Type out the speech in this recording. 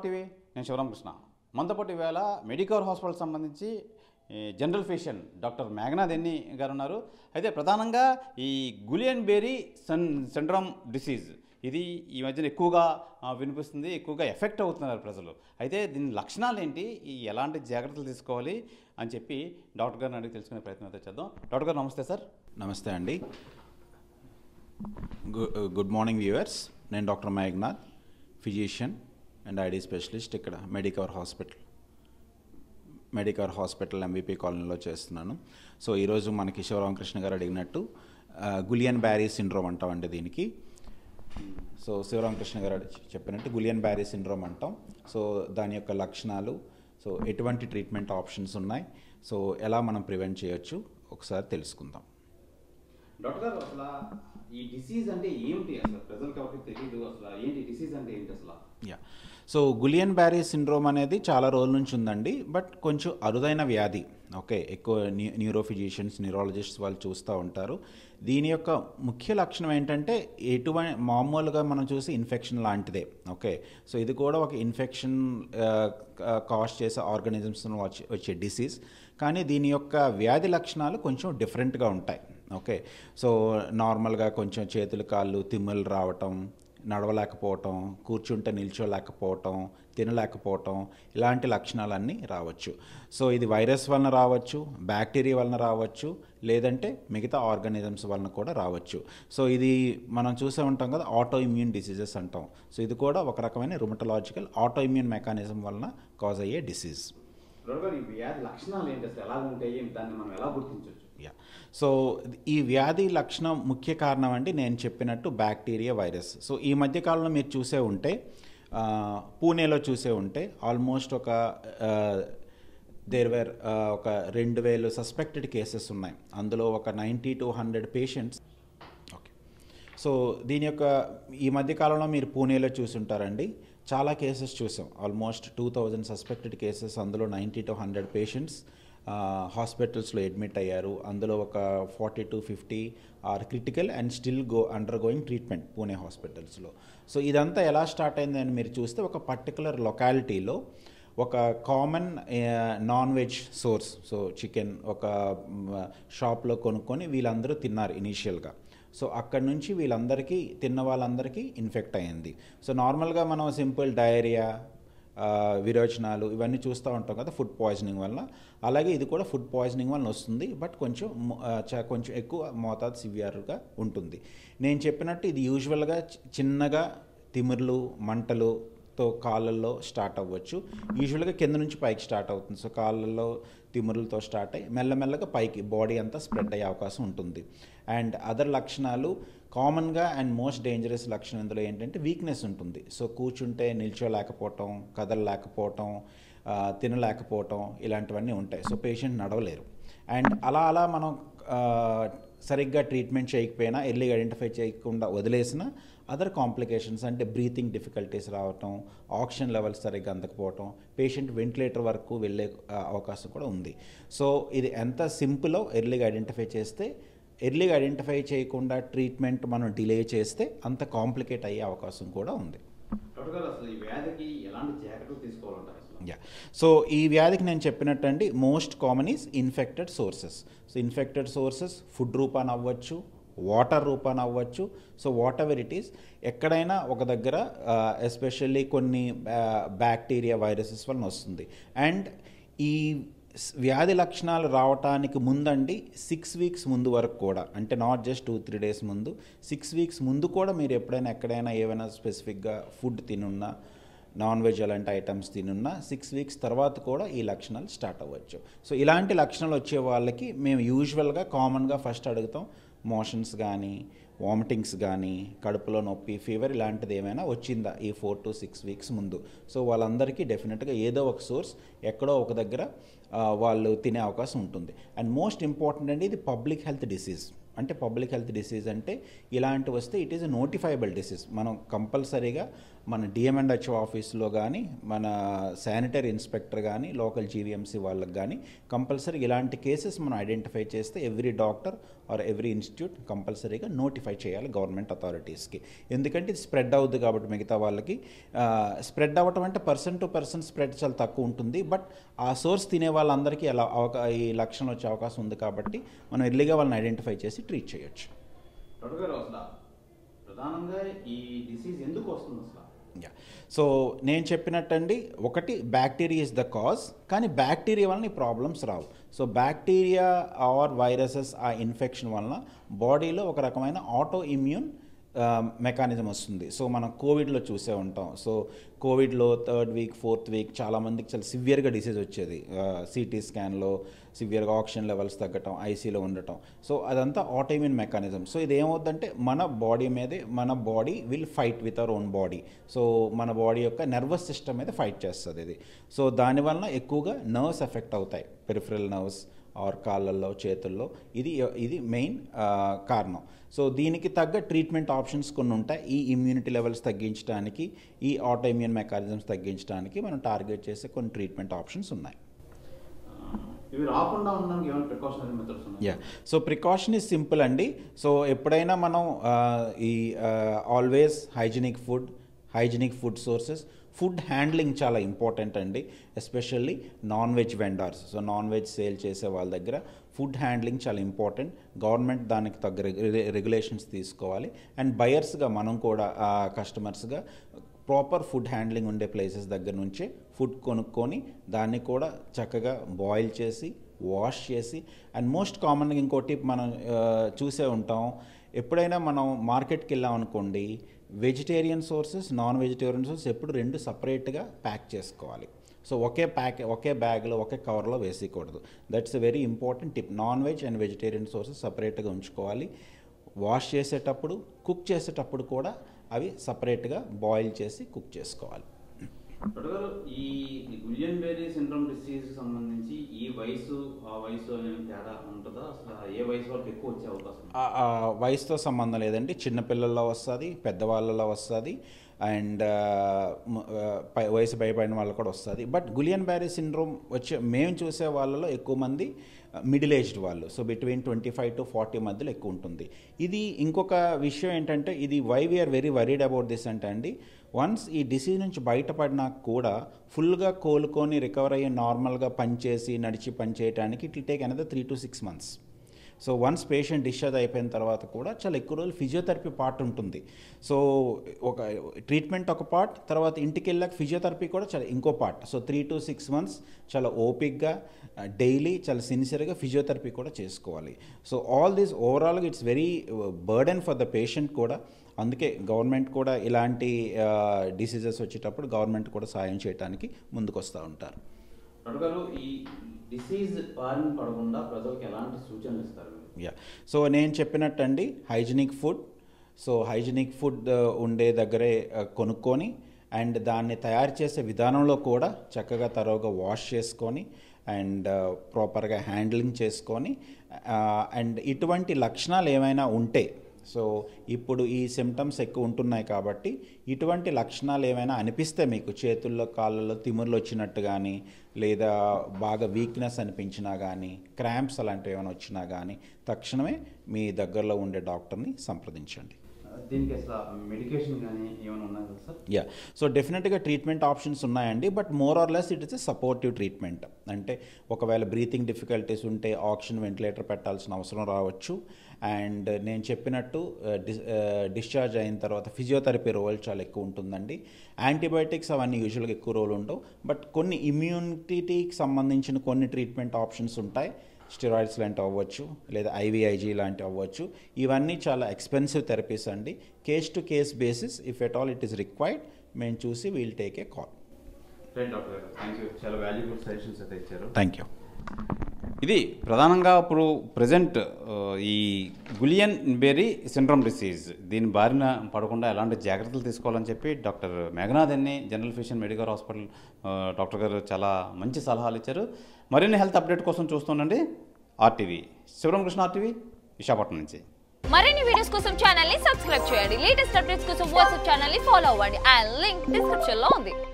TV నేను శివరామకృష్ణ. మనతో పాటు ఈవేళ మెడికవర్ హాస్పిటల్ సంబంధించి జనరల్ ఫిజిషియన్ డాక్టర్ మేఘనాథ్ ఎన్ని గారు ఉన్నారు. అయితే ప్రధానంగా ఈ గులియన్ బెర్రీ సిండ్రోమ్ డిసీజ్ ఇది ఈ మధ్యన ఎక్కువగా వినిపిస్తుంది, ఎక్కువగా ఎఫెక్ట్ అవుతున్నారు ప్రజలు. అయితే దీని లక్షణాలు ఏంటి, ఎలాంటి జాగ్రత్తలు తీసుకోవాలి అని చెప్పి డాక్టర్ గారిని అడిగి తెలుసుకునే ప్రయత్నం అయితే చేద్దాం. డాక్టర్ గారు నమస్తే సార్. నమస్తే అండి. Good morning viewers. నేను doctor Meghanath, physician and ID specialist ఇక్కడ మెడికవర్ హాస్పిటల్ ఎంవిపి కాలనీలో చేస్తున్నాను. సో ఈరోజు మనకి శివరామకృష్ణ గారు అడిగినట్టు గులియన్ బెర్రీ సిండ్రోమ్ అంటామండి దీనికి. సో శివరామకృష్ణ గారు చెప్పినట్టు గులియన్ బెర్రీ సిండ్రోమ్ అంటాం. సో దాని యొక్క లక్షణాలు, సో ఎటువంటి ట్రీట్మెంట్ ఆప్షన్స్ ఉన్నాయి, సో ఎలా మనం ప్రివెంట్ చేయొచ్చు ఒకసారి తెలుసుకుందాం. డాక్టర్ గారు, అసలు ఈ డిసీజ్ అంటే ఏంటి, అసలు ప్రజలకు ఎవరికి తెలియదు, అసలు ఏంటి డిసీజ్ అంటే ఏంటి అసలు? సో గులియన్ బెర్రీ సిండ్రోమ్ అనేది చాలా రోజుల నుంచి ఉందండి, బట్ కొంచెం అరుదైన వ్యాధి. ఓకే, ఎక్కువ న్యూరోఫిజిషియన్స్, న్యూరాలజిస్ట్స్ వాళ్ళు చూస్తూ ఉంటారు. దీని యొక్క ముఖ్య లక్షణం ఏంటంటే మామూలుగా మనం చూసి ఇన్ఫెక్షన్ లాంటిదే. ఓకే, సో ఇది కూడా ఒక ఇన్ఫెక్షన్ కాజ్ చేసే ఆర్గానిజమ్స్ వచ్చే డిసీజ్, కానీ దీని యొక్క వ్యాధి లక్షణాలు కొంచెం డిఫరెంట్గా ఉంటాయి. ఓకే, సో నార్మల్గా కొంచెం చేతులు కాళ్ళు తిమ్ములు రావటం, నడవలేకపోవటం, కూర్చుంటే నిల్చోలేకపోవటం, తినలేకపోవటం, ఇలాంటి లక్షణాలన్నీ రావచ్చు. సో ఇది వైరస్ వలన రావచ్చు, బ్యాక్టీరియా వలన రావచ్చు, లేదంటే మిగతా ఆర్గానిజమ్స్ వలన కూడా రావచ్చు. సో ఇది మనం చూసే ఉంటాం కదా, ఆటో ఇమ్యూన్ డిసీజెస్ అంటాం. సో ఇది కూడా ఒక రకమైన రుమటలాజికల్ ఆటో ఇమ్యూన్ మెకానిజం వలన కాజ్ అయ్యే డిసీజ్. లక్షణాలు ఏంటి అసలు, ఎలా ఉంటాయి, దాన్ని మనం ఎలా గుర్తించవచ్చు? సో ఈ వ్యాధి లక్షణం ముఖ్య కారణం అండి నేను చెప్పినట్టు బ్యాక్టీరియా, వైరస్. సో ఈ మధ్యకాలంలో మీరు చూసే ఉంటే, పూణేలో చూసే ఉంటే ఆల్మోస్ట్ ఒక 2000 సస్పెక్టెడ్ కేసెస్ ఉన్నాయి. అందులో ఒక 90 to 100 పేషెంట్స్. ఓకే, సో దీని యొక్క ఈ మధ్యకాలంలో మీరు పూణేలో చూసుంటారండి, చాలా కేసెస్ చూసాం. ఆల్మోస్ట్ 2000 సస్పెక్టెడ్ కేసెస్, అందులో 90 to 100 పేషెంట్స్ హాస్పిటల్స్లో అడ్మిట్ అయ్యారు. అందులో ఒక 40 to 50 are critical and still undergoing treatment Pune హాస్పిటల్స్లో. సో ఇదంతా ఎలా స్టార్ట్ అయిందని మీరు చూస్తే, ఒక పర్టికులర్ లొకాలిటీలో ఒక common non veg source, so chicken ఒక షాప్లో కొనుక్కొని వీళ్ళందరూ తిన్నారు ఇనీషియల్గా. సో అక్కడి నుంచి వీళ్ళందరికీ తిన్న వాళ్ళందరికీ ఇన్ఫెక్ట్ అయ్యింది. సో నార్మల్గా మనం సింపుల్ డయేరియా, విరోచనాలు ఇవన్నీ చూస్తూ ఉంటాం కదా ఫుడ్ పాయిజనింగ్ వల్ల. అలాగే ఇది కూడా ఫుడ్ పాయిజనింగ్ వల్ల వస్తుంది, బట్ కొంచెం ఎక్కువ మోతాదు సివియర్గా ఉంటుంది. నేను చెప్పినట్టు ఇది యూజువల్గా చిన్నగా తిమ్ముర్లు, మంటలుతో కాళ్ళల్లో స్టార్ట్ అవ్వచ్చు. యూజువల్గా కింద నుంచి పైకి స్టార్ట్ అవుతుంది. సో కాళ్ళల్లో తిమ్మురులతో స్టార్ట్ అయ్యి మెల్లమెల్లగా పైకి బాడీ అంతా స్ప్రెడ్ అయ్యే అవకాశం ఉంటుంది. అండ్ అదర్ లక్షణాలు కామన్గా అండ్ మోస్ట్ డేంజరస్ లక్షణం ఇందులో ఏంటంటే వీక్నెస్ ఉంటుంది. సో కూర్చుంటే నిల్చోలేకపోవటం, కదలలేకపోవటం, తినలేకపోవటం, ఇలాంటివన్నీ ఉంటాయి. So patient నడవలేరు. అండ్ అలా మనం సరిగ్గా ట్రీట్మెంట్ చేయకపోయినా, ఎర్లీగా ఐడెంటిఫై చేయకుండా వదిలేసిన అదర్ కాంప్లికేషన్స్ అంటే బ్రీతింగ్ డిఫికల్టీస్ రావటం, ఆక్సిజన్ లెవెల్స్ సరిగ్గా అందకపోవటం, పేషెంట్ వెంటిలేటర్ వరకు వెళ్ళే అవకాశం కూడా ఉంది. సో ఇది ఎంత సింపుల్లో ఎర్లీగా ఐడెంటిఫై చేస్తే, ఎర్లీగా ఐడెంటిఫై చేయకుండా ట్రీట్మెంట్ మనం డిలే చేస్తే అంత కాంప్లికేట్ అయ్యే అవకాశం కూడా ఉంది. సో ఈ వ్యాధికి నేను చెప్పినట్టు అండి, most common is infected sources. So infected sources food రూపాన అవ్వచ్చు, వాటర్ రూపాన అవ్వచ్చు. So whatever it is, ఎక్కడైనా ఒక దగ్గర ఎస్పెషల్లీ కొన్ని బ్యాక్టీరియా, వైరసెస్ వలన వస్తుంది. అండ్ ఈ వ్యాధి లక్షణాలు రావటానికి ముందండి 6 weeks ముందు వరకు కూడా, అంటే నాట్ జస్ట్ 2-3 days ముందు, 6 weeks ముందు కూడా మీరు ఎప్పుడైనా ఎక్కడైనా ఏమైనా స్పెసిఫిక్గా ఫుడ్ తినున్నా, నాన్ వెజ్ అలాంటి ఐటమ్స్ తినున్నా 6 weeks తర్వాత కూడా ఈ లక్షణాలు స్టార్ట్ అవ్వచ్చు. సో ఇలాంటి లక్షణాలు వచ్చే వాళ్ళకి మేము యూజువల్గా కామన్గా ఫస్ట్ అడుగుతాం, మోషన్స్ కానీ, వామిటింగ్స్ కానీ, కడుపులో నొప్పి, ఫీవర్ ఇలాంటిది ఏమైనా వచ్చిందా ఈ 4 to 6 weeks ముందు. సో వాళ్ళందరికీ డెఫినెట్గా ఏదో ఒక సోర్స్ ఎక్కడో ఒక దగ్గర వాళ్ళు తినే అవకాశం ఉంటుంది. అండ్ మోస్ట్ ఇంపార్టెంట్ అండి, ఇది పబ్లిక్ హెల్త్ డిసీజ్. అంటే ఇలాంటి వస్తే it is a notifiable disease. మనం కంపల్సరీగా మన డిఎంఎండ్హెచ్ఓ ఆఫీస్లో కానీ మన శానిటరీ ఇన్స్పెక్టర్ కానీ లోకల్ జీవీఎంసీ వాళ్ళకి కానీ కంపల్సరీ ఇలాంటి కేసెస్ మనం ఐడెంటిఫై చేస్తే every doctor or every institute కంపల్సరీగా నోటిఫై చేయాలి గవర్నమెంట్ అథారిటీస్కి. ఎందుకంటే ఇది స్ప్రెడ్ అవుతుంది కాబట్టి మిగతా వాళ్ళకి. స్ప్రెడ్ అవ్వటం అంటే పర్సన్ టు పర్సన్ స్ప్రెడ్ చాలా తక్కువ ఉంటుంది, బట్ ఆ సోర్స్ తినే వాళ్ళందరికీ అలా ఈ లక్షణం వచ్చే అవకాశం ఉంది కాబట్టి మనం ఎర్లీగా వాళ్ళని ఐడెంటిఫై చేసి ట్రీట్ చేయొచ్చు. డాక్టర్ గారు, అసలు ప్రధానంగా ఈ డిసీజ్ ఎందుకు వస్తుంది అసలు? సో నేను చెప్పినట్టండి, ఒకటి బ్యాక్టీరియా ఇస్ ద కాజ్, కానీ బ్యాక్టీరియా వలన ఈ ప్రాబ్లమ్స్ రావు. సో బ్యాక్టీరియా ఆర్ వైరసెస్ ఆ ఇన్ఫెక్షన్ వలన బాడీలో ఒక రకమైన ఆటో ఇమ్యూన్ మెకానిజం వస్తుంది. సో మనం కోవిడ్లో చూసే ఉంటాం. సో కోవిడ్లో 3rd వీక్ 4th వీక్ చాలామందికి చాలా సివియర్గా డిసీజ్ వచ్చేది. సిటీ స్కాన్లో సివియర్గా ఆక్సిజన్ లెవెల్స్ తగ్గటం, ఐసీలో ఉండటం. సో అదంతా ఆటోఇమ్యూన్ మెకానిజం. సో ఇది ఏమవుతుందంటే మన బాడీ మీదే మన body will fight with our own body. So మన బాడీ యొక్క నర్వస్ సిస్టమ్ మీద ఫైట్ చేస్తుంది ఇది. సో దానివల్ల ఎక్కువగా నర్వ్స్ ఎఫెక్ట్ అవుతాయి, పెరిఫరల్ నర్వ్స్ ఆర్ కాళ్ళల్లో చేతుల్లో. ఇది మెయిన్ కారణం. సో దీనికి తగ్గ ట్రీట్మెంట్ ఆప్షన్స్ కొన్ని ఉంటాయి. ఈ ఇమ్యూనిటీ లెవెల్స్ తగ్గించడానికి, ఈ ఆటో ఇమ్యూన్ మెకానిజమ్స్ తగ్గించడానికి మనం టార్గెట్ చేసే కొన్ని ట్రీట్మెంట్ ఆప్షన్స్ ఉన్నాయి. ఇవి రాకుండా ఉండడానికి ఏమైనా ప్రికాషనరీ మెథడ్స్ ఉన్నాయి? సో ప్రికాషన్ ఇస్ సింపుల్ అండి. సో ఎప్పుడైనా మనం ఈ always hygienic food sources, food handling చాలా ఇంపార్టెంట్ అండి, especially non veg vendors. So non veg sale చేసే వాళ్ళ దగ్గర ఫుడ్ హ్యాండ్లింగ్ చాలా ఇంపార్టెంట్. గవర్నమెంట్ దానికి తగ్గ రెగ్యులేషన్స్ తీసుకోవాలి. అండ్ బయర్స్గా మనం కూడా కస్టమర్స్గా ప్రాపర్ ఫుడ్ హ్యాండ్లింగ్ ఉండే ప్లేసెస్ దగ్గర నుంచే ఫుడ్ కొనుక్కొని దాన్ని కూడా చక్కగా బాయిల్ చేసి వాష్ చేసి, అండ్ మోస్ట్ కామన్గా ఇంకోటి మనం చూసే ఉంటాం, ఎప్పుడైనా మనం మార్కెట్కి వెళ్ళాం అనుకోండి, vegetarian sources, non vegetarian sources ఎప్పుడు 2 సపరేట్గా ప్యాక్ చేసుకోవాలి. సో ఒకే బ్యాగ్లో ఒకే కవర్లో వేసేయకూడదు. That's a very important tip. Non veg and vegetarian sources సపరేట్గా ఉంచుకోవాలి. వాష్ చేసేటప్పుడు, కుక్ చేసేటప్పుడు కూడా అవి సపరేట్గా బాయిల్ చేసి కుక్ చేసుకోవాలి. డాక్టర్ గారు, ఈ గులియన్ బెర్రీ సిండ్రోమ్ డిసీజ్ సంబంధించి ఈ వయసు ఆ వయసు అనేది తేడా ఉంటుందా? అసలు ఏ వయసు వరకు ఎక్కువ వచ్చే అవకాశం? వయసుతో సంబంధం లేదండి. చిన్నపిల్లల్లో వస్తుంది, పెద్దవాళ్ళలో వస్తుంది, అండ్ వయసు భయపడిన వాళ్ళు కూడా వస్తుంది. బట్ గులియన్ బెర్రీ సిండ్రోమ్ మేము చూసే వాళ్ళలో ఎక్కువ మంది మిడిల్ ఏజ్డ్ వాళ్ళు. సో బిట్వీన్ 25 to 40 మధ్యలో ఎక్కువ ఉంటుంది. ఇది ఇంకొక విషయం ఏంటంటే, ఇది why we're very worried about this అంటే అండి, వన్స్ ఈ డిసీజ్ నుంచి బయటపడినా కూడా ఫుల్గా కోలుకొని రికవర్ అయ్యి నార్మల్గా పనిచేసి నడిచి పనిచేయడానికి it will take another 3 to 6 months. So once patient discharge అయిపోయిన తర్వాత కూడా చాలా ఎక్కువ రోజులు ఫిజియోథెరపీ పార్ట్ ఉంటుంది. సో ఒక ట్రీట్మెంట్ ఒక పార్ట్, తర్వాత ఇంటికి వెళ్ళాక ఫిజియోథెరపీ కూడా చాలా ఇంకో పార్ట్. సో 3 to 6 months చాలా ఓపిక్గా డైలీ చాలా సిన్సియర్గా ఫిజియోథెరపీ కూడా చేసుకోవాలి. సో ఆల్ దిస్ ఓవరాల్గా it's very burden for the patient కూడా. అందుకే గవర్నమెంట్ కూడా ఇలాంటి డిసీజెస్ వచ్చేటప్పుడు గవర్నమెంట్ కూడా సాయం చేయడానికి ముందుకు వస్తూ ఉంటారు. డాక్టర్ గారు, ఈ డిసీజ్ బారిన పడకుండా ప్రజలకు ఎలాంటి సూచనలు ఇస్తారు? సో నేను చెప్పినట్టండి, హైజీనిక్ ఫుడ్ ఉండే దగ్గరే కొనుక్కొని, అండ్ దాన్ని తయారు చేసే విధానంలో కూడా చక్కగా తరోగా వాష్ చేసుకొని, అండ్ ప్రాపర్గా హ్యాండ్లింగ్ చేసుకొని, అండ్ ఇటువంటి లక్షణాలు ఏమైనా ఉంటే, సో ఇప్పుడు ఈ సిమ్టమ్స్ ఎక్కువ ఉంటున్నాయి కాబట్టి ఇటువంటి లక్షణాలు ఏమైనా అనిపిస్తే మీకు చేతుల్లో కాళ్ళల్లో తిమ్ముర్లు వచ్చినట్టు కానీ, లేదా బాగా వీక్నెస్ అనిపించినా కానీ, క్రాంప్స్ అలాంటివి ఏమైనా వచ్చినా కానీ తక్షణమే మీ దగ్గరలో ఉండే డాక్టర్ని సంప్రదించండి. దీనికి అసలు మెడికేషన్ కానీ ఏమైనా ఉన్నాయి సార్? సో డెఫినెట్గా ట్రీట్మెంట్ ఆప్షన్స్ ఉన్నాయండి, but more or less it is a supportive treatment. అంటే ఒకవేళ బ్రీతింగ్ డిఫికల్టీస్ ఉంటే ఆక్సిజన్ వెంటిలేటర్ పెట్టాల్సిన అవసరం రావచ్చు. అండ్ నేను చెప్పినట్టు డిశ్చార్జ్ అయిన తర్వాత ఫిజియోథెరపీ రోల్ చాలా ఎక్కువ ఉంటుందండి. యాంటీబయాటిక్స్ అవన్నీ యూజువల్గా ఎక్కువ రోల్ ఉండవు, బట్ కొన్ని ఇమ్యూనిటీకి సంబంధించిన కొన్ని ట్రీట్మెంట్ ఆప్షన్స్ ఉంటాయి. స్టెరాయిడ్స్ లాంటివి అవ్వచ్చు, లేదా ఐవీఐజీ లాంటివి అవ్వచ్చు. ఇవన్నీ చాలా ఎక్స్పెన్సివ్ థెరపీస్ అండి. Case to case basis, if at all it is required, మేము చూసి we'll take a call. Doctor గారు, థ్యాంక్ యూ. చాలా వాల్యుబుల్ సజెషన్స్ అయితే ఇచ్చారు. Thank you. ఇది ప్రధానంగా ఇప్పుడు ప్రజెంట్ ఈ గులియన్ బెర్రీ సిండ్రోమ్ డిసీజ్, దీని బారిన పడకుండా ఎలాంటి జాగ్రత్తలు తీసుకోవాలని చెప్పి డాక్టర్ మేఘనాథ్ ఎన్ని, general physician medical hospital doctor గారు చాలా మంచి సలహాలు ఇచ్చారు. మరిన్ని హెల్త్ అప్డేట్ కోసం చూస్తుండండి ఆర్టీవీ. శివరామకృష్ణ, ఆర్టీవీ, విశాఖపట్నం నుంచి. మరిన్ని వీడియోస్ కోసం ఛానల్ ని సబ్స్క్రైబ్ చేయండి. లేటెస్ట్ అప్డేట్స్ కోసం వాట్సాప్ ఛానల్ ని ఫాలో అవ్వండి. ఆ లింక్ డిస్క్రిప్షన్ లో ఉంది.